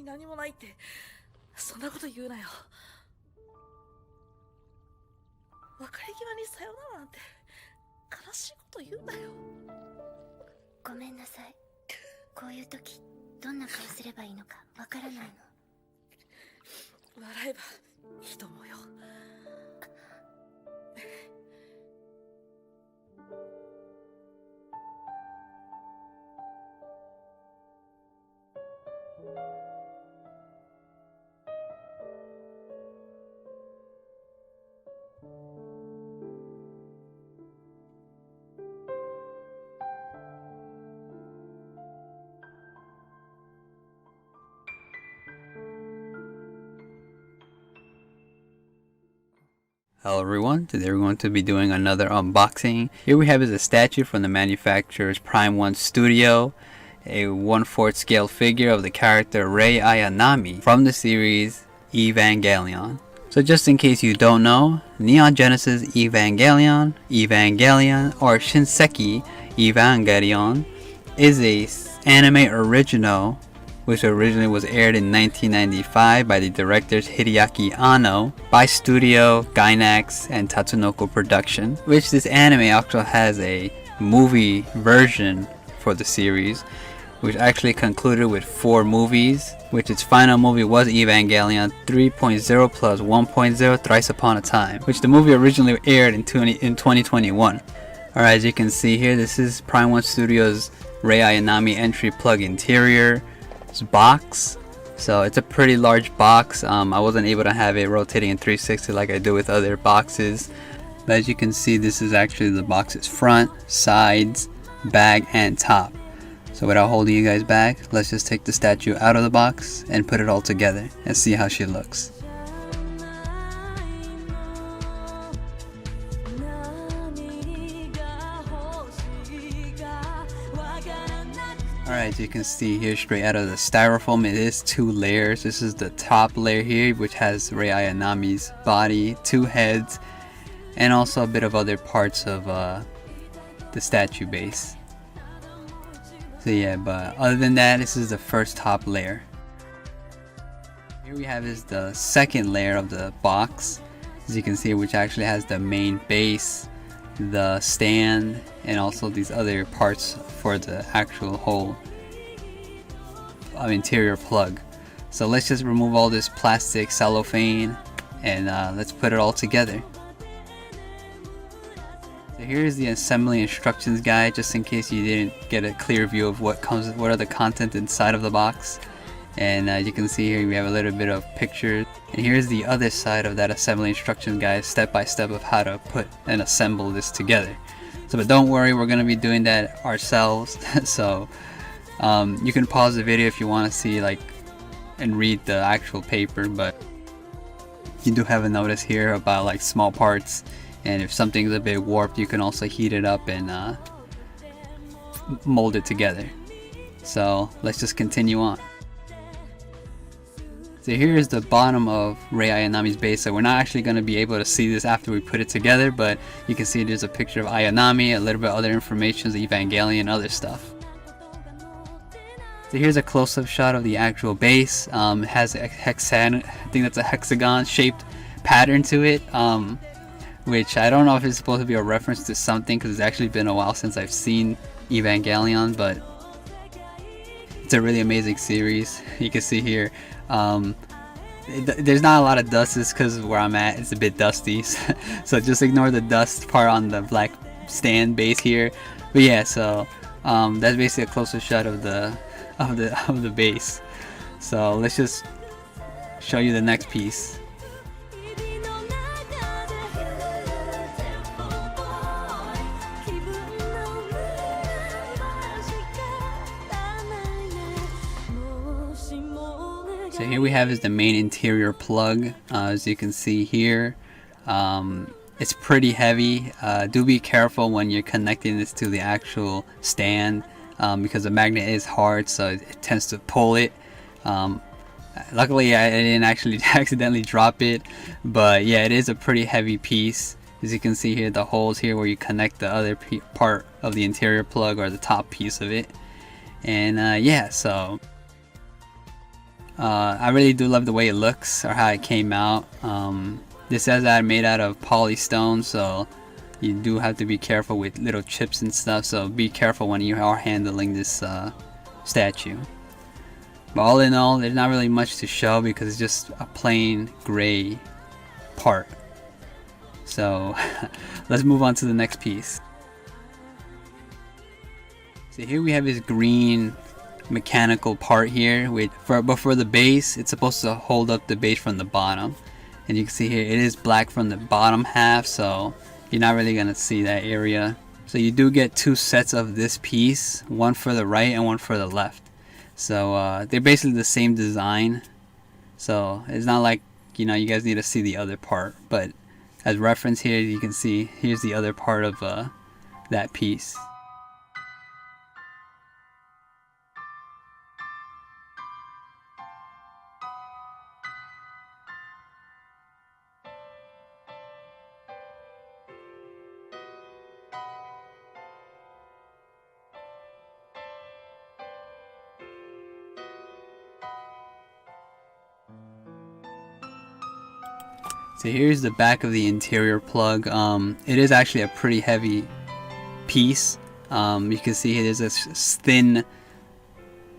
何もないって、そんなこと言うなよ。別れ際にさよならなんて悲しいこと言うなよ。ごめんなさい。こういう時どんな顔すればいいのかわからないの。笑えばいいと思うよ。Hello everyone, today we're going to be doing another unboxing. Here we have is a statue from the manufacturer's Prime1Studio, a 1/4 scale figure of the character Rei Ayanami from the series Evangelion. So just in case you don't know, Neon Genesis Evangelion, or Shinseki Evangelion is a anime original which originally was aired in 1995 by the directors Hideaki Anno by Studio Gainax and Tatsunoko Production, which this anime actually has a movie version for the series, which actually concluded with 4 movies, which its final movie was Evangelion 3.0 plus 1.0 Thrice Upon a Time, which the movie originally aired in 2021. Alright, as you can see here, this is Prime1Studio's Rei Ayanami entry plug interior box. So it's a pretty large box. I wasn't able to have it rotating in 360 like I do with other boxes, but as you can see, this is actually the box's front, sides, back, and top. So without holding you guys back, let's just take the statue out of the box and put it all together and see how she looks. Alright, as you can see here straight out of the styrofoam, it is 2 layers. This is the top layer here, which has Rei Ayanami's body, 2 heads, and also a bit of other parts of the statue base. So yeah, but other than that, this is the first top layer. Here we have is the second layer of the box, as you can see, which actually has the main base, the stand, and also these other parts for the actual whole interior plug. So let's just remove all this plastic cellophane and let's put it all together. So here's the assembly instructions guide, just in case you didn't get a clear view of what are the content inside of the box. And you can see here we have a little bit of pictures, and here's the other side of that assembly instruction guide, step by step of how to put and assemble this together. So but don't worry, we're going to be doing that ourselves. So you can pause the video if you want to see and read the actual paper, but you do have a notice here about small parts, and if something's a bit warped, you can also heat it up and mold it together. So let's just continue on. So here is the bottom of Rei Ayanami's base. So we're not actually going to be able to see this after we put it together, but you can see there's a picture of Ayanami, a little bit of other information, the Evangelion, other stuff. So here's a close-up shot of the actual base. It has a hexagon, I think that's a hexagon shaped pattern to it, which I don't know if it's supposed to be a reference to something, because it's actually been a while since I've seen Evangelion, but it's a really amazing series. You can see here there's not a lot of dust, because where I'm at it's a bit dusty, so just ignore the dust part on the black stand base here. But yeah, so that's basically a closer shot of the base. So let's just show you the next piece. So here we have is the main interior plug. As you can see here, it's pretty heavy. Do be careful when you're connecting this to the actual stand, because the magnet is hard, so it tends to pull it. Luckily I didn't actually accidentally drop it, but yeah, it is a pretty heavy piece. As you can see here, the holes here where you connect the other part of the interior plug, or the top piece of it. And yeah, so I really do love the way it looks or how it came out. This says that made out of polystone, so you do have to be careful with little chips and stuff, so be careful when you are handling this statue. But all in all, there's not really much to show because it's just a plain gray part. So let's move on to the next piece. So here we have this green mechanical part here but for the base, it's supposed to hold up the base from the bottom. And you can see here it is black from the bottom half, so you're not really gonna see that area. So you do get two sets of this piece, one for the right and one for the left. So they're basically the same design, so it's not like, you know, you guys need to see the other part, but as reference here you can see here's the other part of that piece. So here's the back of the interior plug. It is actually a pretty heavy piece. You can see there's this thin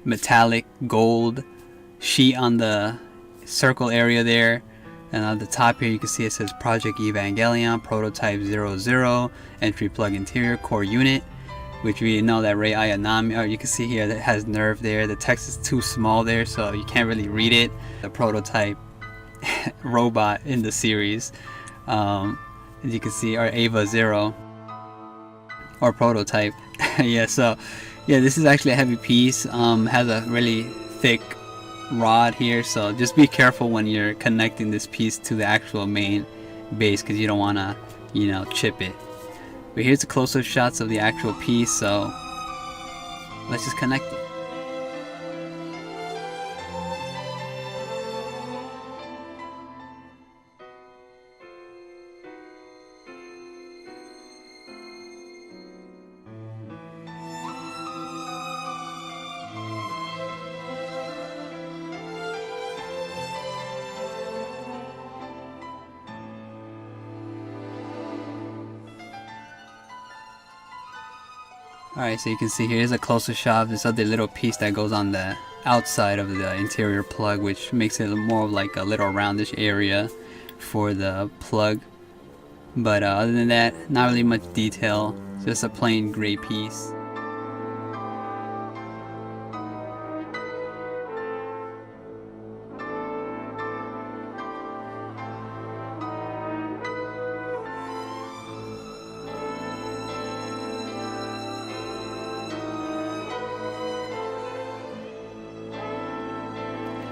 metallic gold sheet on the circle area there, and on the top here you can see it says Project Evangelion Prototype 00 Entry Plug Interior Core Unit, which we know that Rei Ayanami, or you can see here that it has nerve there. The text is too small there, so you can't really read it. The prototype robot in the series, as you can see, or Ava 0 or prototype. Yeah, so yeah, this is actually a heavy piece. Has a really thick rod here, so just be careful when you're connecting this piece to the actual main base because you don't want to, you know, chip it. But here's the close-up shots of the actual piece, so let's just connect it. Alright, so you can see here's a closer shot of this other little piece that goes on the outside of the interior plug, which makes it more of like a little roundish area for the plug. But other than that, not really much detail, just a plain gray piece.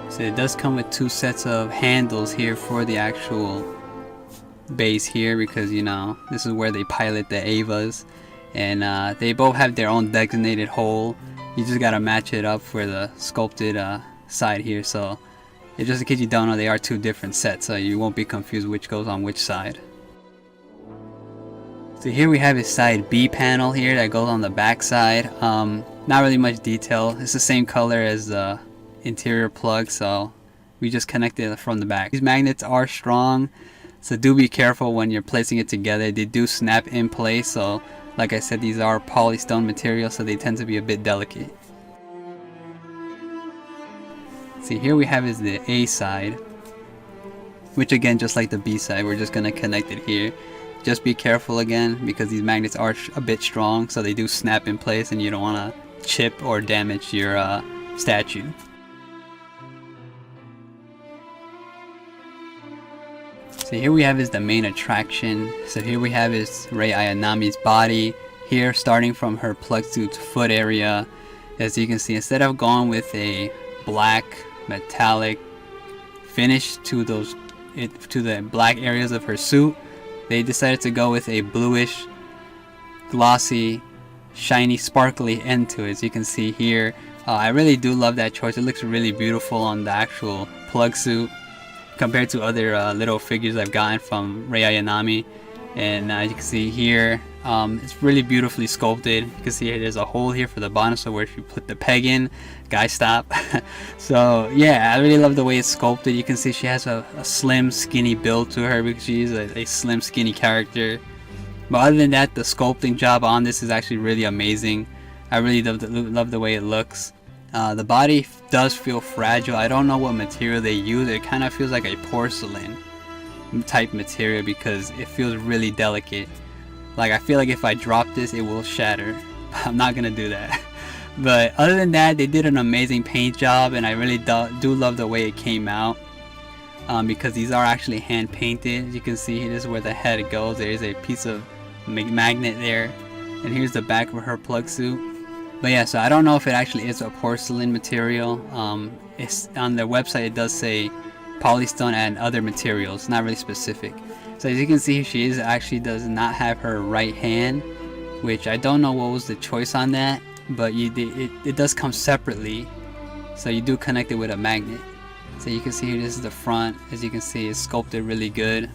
So it does come with two sets of handles here for the actual base here, because, you know, this is where they pilot the Avas, and they both have their own designated hole. You just gotta match it up for the sculpted side here. So just in case you don't know, they are two different sets, so you won't be confused which goes on which side. So here we have a side B panel here that goes on the back side. Not really much detail. It's the same color as the interior plug, so we just connected it from the back. These magnets are strong, so do be careful when you're placing it together. They do snap in place, so like I said, these are polystone material, so they tend to be a bit delicate. See, here we have is the A side, which again, just like the B side, we're just gonna connect it here. Just be careful again, because these magnets are a bit strong, so they do snap in place, and you don't want to chip or damage your statue. So here we have is the main attraction. So here we have is Rei Ayanami's body. Here, starting from her plug suit's foot area, as you can see, instead of going with a black metallic finish to the black areas of her suit, they decided to go with a bluish, glossy, shiny, sparkly end to it. As you can see here, I really do love that choice. It looks really beautiful on the actual plug suit compared to other little figures I've gotten from Rei Ayanami. And you can see here, It's really beautifully sculpted. You can see there's a hole here for the bottom, so where if you put the peg in, guy stop. So yeah, I really love the way it's sculpted. You can see she has a slim skinny build to her because she's a slim skinny character. But other than that, the sculpting job on this is actually really amazing. I really love the way it looks. The body does feel fragile. I don't know what material they use. It kind of feels like a porcelain type material because it feels really delicate. Like, I feel like if I drop this, it will shatter. I'm not gonna do that. But other than that, they did an amazing paint job, and I really do love the way it came out. Because these are actually hand painted. As you can see, this is where the head goes. There is a piece of magnet there, and here's the back of her plug suit. But yeah, so I don't know if it actually is a porcelain material. It's on their website, it does say polystone and other materials, not really specific. So as you can see, she actually does not have her right hand, which I don't know what was the choice on that, but it does come separately, so you do connect it with a magnet. So you can see here, this is the front. As you can see, it's sculpted really good.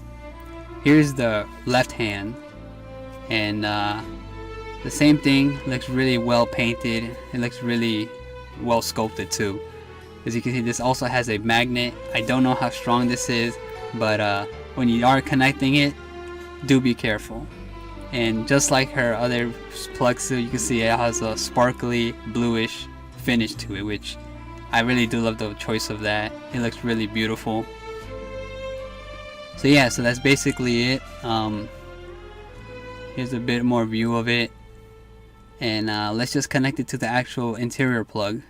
Here's the left hand, and the same thing, looks really well painted. It looks really well sculpted too. As you can see, this also has a magnet. I don't know how strong this is, but when you are connecting it, do be careful. And just like her other plug suit, you can see it has a sparkly bluish finish to it, which I really do love the choice of that. It looks really beautiful. So yeah, so that's basically it. Here's a bit more view of it, and let's just connect it to the actual interior plug.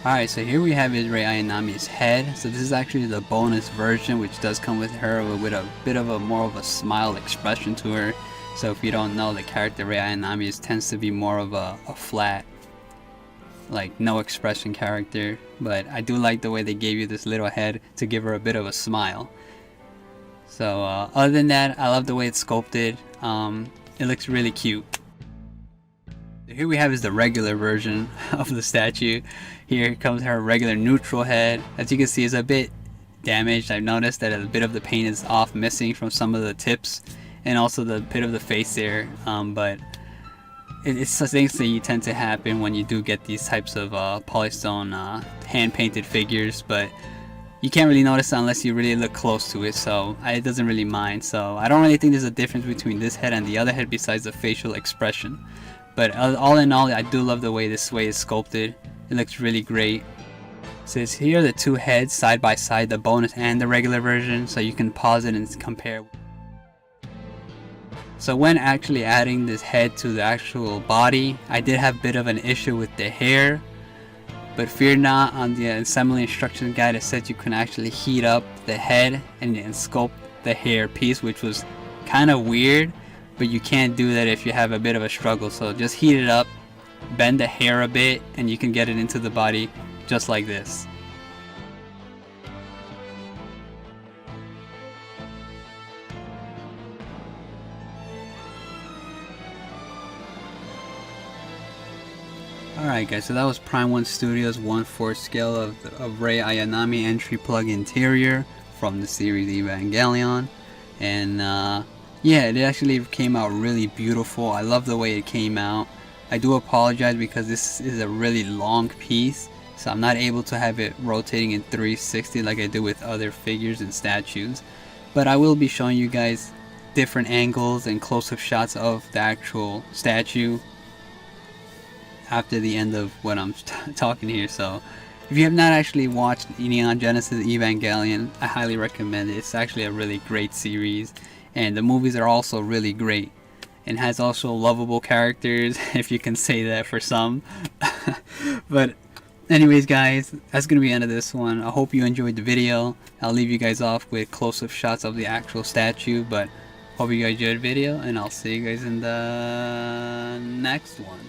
Alright, so here we have is Rei Ayanami's head. So this is actually the bonus version, which does come with her with a bit of a more of a smile expression to her. So if you don't know, the character Rei Ayanami tends to be more of a flat, like no expression character. But I do like the way they gave you this little head to give her a bit of a smile. So other than that, I love the way it's sculpted. It looks really cute. Here we have is the regular version of the statue. Here comes her regular neutral head. As you can see, it's a bit damaged. I've noticed that a bit of the paint is off, missing from some of the tips, and also the bit of the face there. But it's things that you tend to happen when you do get these types of polystone hand-painted figures. But you can't really notice unless you really look close to it, so it doesn't really mind. So I don't really think there's a difference between this head and the other head besides the facial expression. But all in all, I do love the way this way is sculpted. It looks really great. So it's here the two heads side by side, the bonus and the regular version, so you can pause it and compare. So when actually adding this head to the actual body, I did have a bit of an issue with the hair. But fear not, on the assembly instruction guide it said you can actually heat up the head and sculpt the hair piece, which was kind of weird. But you can't do that if you have a bit of a struggle, so just heat it up, bend the hair a bit, and you can get it into the body just like this. Alright guys, so that was Prime1Studio's 1/4 scale of Rei Ayanami entry plug interior from the series Evangelion. And yeah, it actually came out really beautiful. I love the way it came out. I do apologize because this is a really long piece, so I'm not able to have it rotating in 360 like I do with other figures and statues. But I will be showing you guys different angles and close-up shots of the actual statue after the end of what I'm talking here. So if you have not actually watched Neon Genesis Evangelion, I highly recommend it. It's actually a really great series, and the movies are also really great, and has also lovable characters, if you can say that for some. But anyways guys, that's gonna be the end of this one. I hope you enjoyed the video. I'll leave you guys off with close-up shots of the actual statue, but hope you guys enjoyed the video, and I'll see you guys in the next one.